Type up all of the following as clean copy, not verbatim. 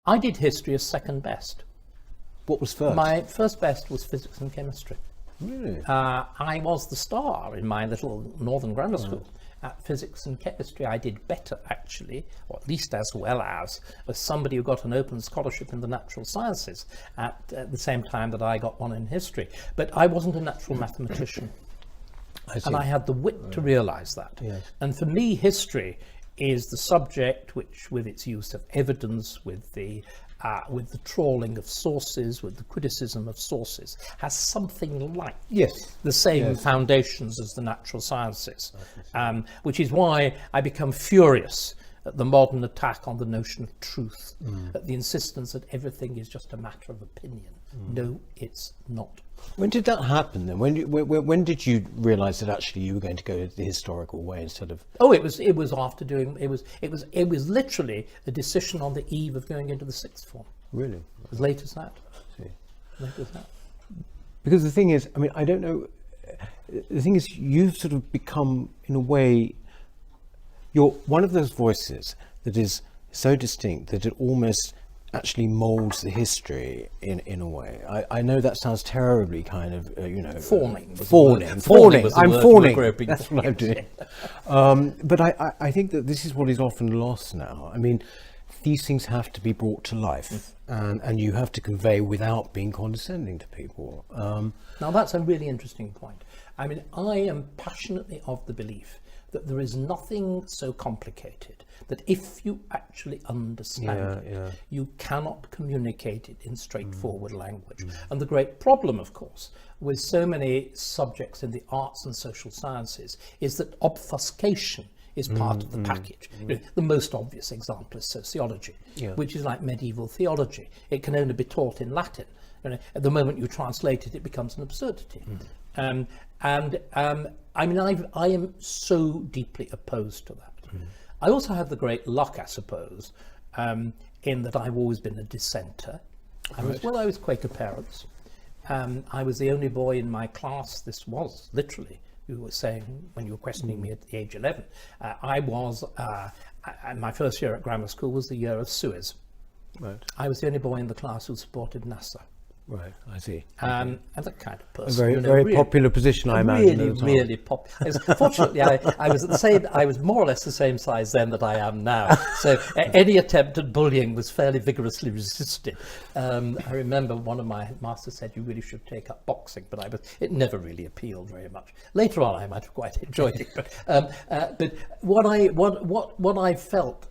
I did history as second best. What was first? My first best was physics and chemistry. Really? I was the star in my little northern grammar school. At physics and chemistry, I did better, actually, or at least as well as somebody who got an open scholarship in the natural sciences at the same time that I got one in history. But I wasn't a natural mathematician. And I had the wit to realise that. Yes. And for me, history is the subject which, with its use of evidence, with the trawling of sources, with the criticism of sources, has something like the same foundations as the natural sciences, which is why I become furious at the modern attack on the notion of truth, at the insistence that everything is just a matter of opinion. No, it's not. When did that happen then? When did you realise that actually you were going to go the historical way instead of? Oh, it was after doing it was literally a decision on the eve of going into the sixth form. Really? As late as that. I see. Late as that. Because the thing is, I mean, I don't know. The thing is, you've sort of become, in a way, you're one of those voices that is so distinct that it almost actually molds the history in a way. I know that sounds terribly kind of, fawning. Fawning. I'm fawning. That's what I'm doing. But I think that this is what is often lost now. I mean, these things have to be brought to life, and you have to convey without being condescending to people. Now that's a really interesting point. I mean, I am passionately of the belief that there is nothing so complicated that if you actually understand it, you cannot communicate it in straightforward language. And the great problem, of course, with so many subjects in the arts and social sciences is that obfuscation is part of the package. You know, the most obvious example is sociology, which is like medieval theology. It can only be taught in Latin. You know, at the moment you translate it, it becomes an absurdity. I mean, I am so deeply opposed to that. I also have the great luck, I suppose, in that I've always been a dissenter. I was Quaker parents. I was the only boy in my class. This was literally, you were saying when you were questioning me at the age 11. My first year at grammar school was the year of SWYSI. Right. I was the only boy in the class who supported NASA. Right, I see. And that kind of person. A very really popular position, I imagine. Really popular. Fortunately, I was the same. I was more or less the same size then that I am now. So any attempt at bullying was fairly vigorously resisted. I remember one of my headmasters said, "You really should take up boxing," but it never really appealed very much. Later on, I might have quite enjoyed it. But what I felt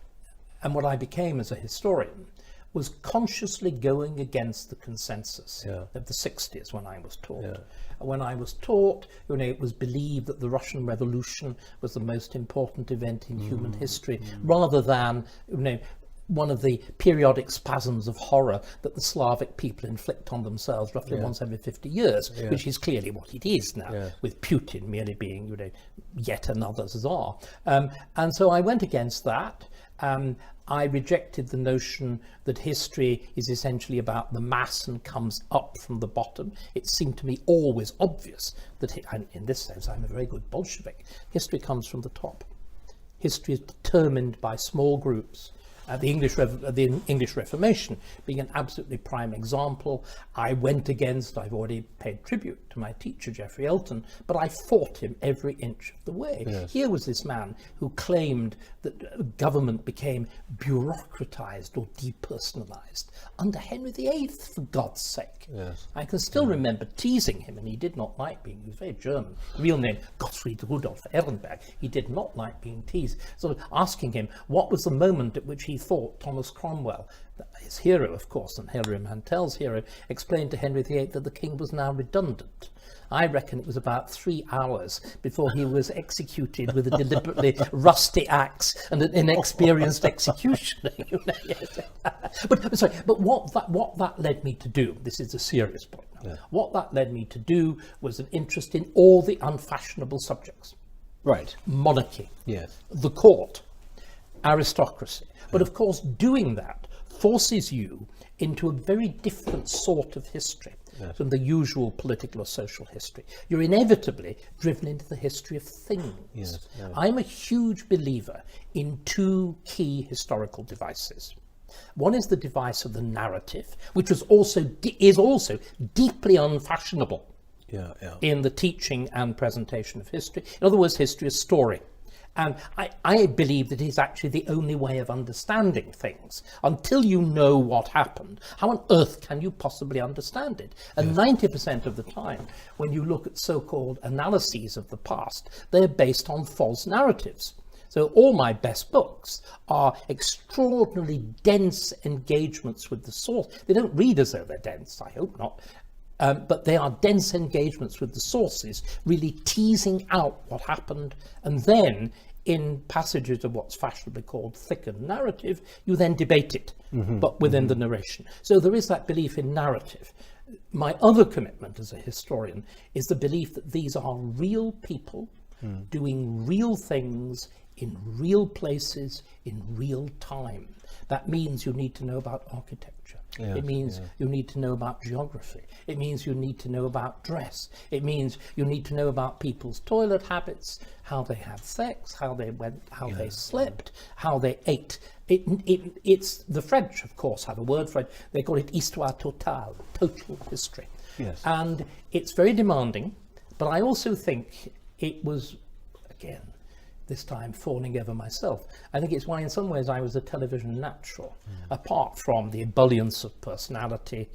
and what I became as a historian was consciously going against the consensus of the 60s when I was taught. When I was taught, it was believed that the Russian Revolution was the most important event in human history, rather than, one of the periodic spasms of horror that the Slavic people inflict on themselves roughly once every 50 years, which is clearly what it is now, with Putin merely being, yet another Tsar. And so I went against that. I rejected the notion that history is essentially about the mass and comes up from the bottom. It seemed to me always obvious that, and in this sense I'm a very good Bolshevik, history comes from the top. History is determined by small groups. The English Reformation being an absolutely prime example. I went against, I've already paid tribute to my teacher, Geoffrey Elton, but I fought him every inch of the way. Yes. Here was this man who claimed that government became bureaucratized or depersonalized under Henry VIII, for God's sake. Yes. I can still remember teasing him, and he did not like being, he was very German, real name Gottfried Rudolf Ehrenberg. He did not like being teased. So asking him what was the moment at which he thought Thomas Cromwell, his hero of course, and Hilary Mantel's hero, explained to Henry VIII that the king was now redundant. I reckon it was about 3 hours before he was executed with a deliberately rusty axe and an inexperienced executioner. But what that led me to do, this is a serious point now, what that led me to do was an interest in all the unfashionable subjects. Right. Monarchy, the court, aristocracy. But of course doing that forces you into a very different sort of history from the usual political or social history. You're inevitably driven into the history of things. I'm a huge believer in two key historical devices. One is the device of the narrative, which was also is also deeply unfashionable in the teaching and presentation of history. In other words, history is story. And I believe that it is actually the only way of understanding things. Until you know what happened, how on earth can you possibly understand it? And 90% of the time, when you look at so-called analyses of the past, they're based on false narratives. So all my best books are extraordinarily dense engagements with the source. They don't read as though they're dense, I hope not. But they are dense engagements with the sources, really teasing out what happened, and then in passages of what's fashionably called thickened narrative, you then debate it, but within the narration. So there is that belief in narrative. My other commitment as a historian is the belief that these are real people doing real things in real places in real time. That means you need to know about architecture. Yes, it means you need to know about geography. It means you need to know about dress. It means you need to know about people's toilet habits, how they had sex, how they went, how they slept, how they ate. It's the French, of course, have a word for it. They call it histoire totale, total history. Yes. And it's very demanding, but I also think it was, again, this time fawning over myself. I think it's why in some ways I was a television natural, apart from the ebullience of personality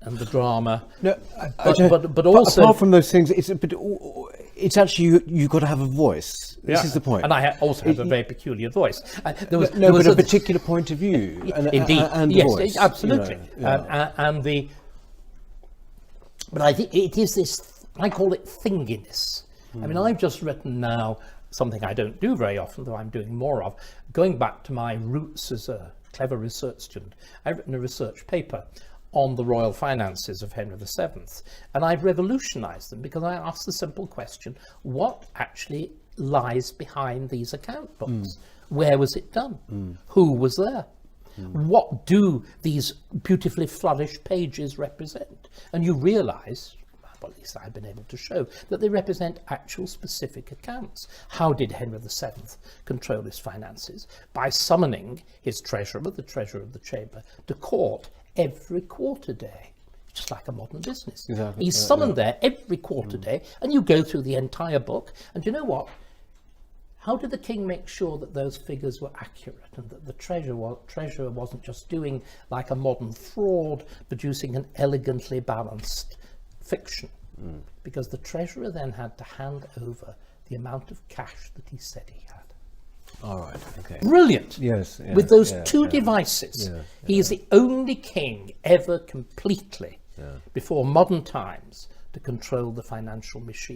and the drama. No, but also apart from those things, it's actually you've got to have a voice. This is the point. And I also have a very peculiar voice. There was a particular point of view. Indeed, and yes, voice, absolutely. You know, but I think it is this. I call it thinginess. I mean, I've just written now something I don't do very often, though I'm doing more of, going back to my roots as a clever research student. I've written a research paper on the royal finances of Henry VII, and I've revolutionized them because I asked the simple question, what actually lies behind these account books? Where was it done? Who was there? What do these beautifully flourished pages represent? And you realize, well, at least I've been able to show, that they represent actual specific accounts. How did Henry VII control his finances? By summoning his treasurer, the treasurer of the chamber, to court every quarter day, just like a modern business. Exactly. He's summoned there every quarter day, and you go through the entire book, and you know what? How did the king make sure that those figures were accurate and that the treasurer wasn't just doing like a modern fraud, producing an elegantly balanced fiction? Because the treasurer then had to hand over the amount of cash that he said he had. All right, okay. Brilliant. Yes. With those two devices, he is the only king ever completely, before modern times, to control the financial machine.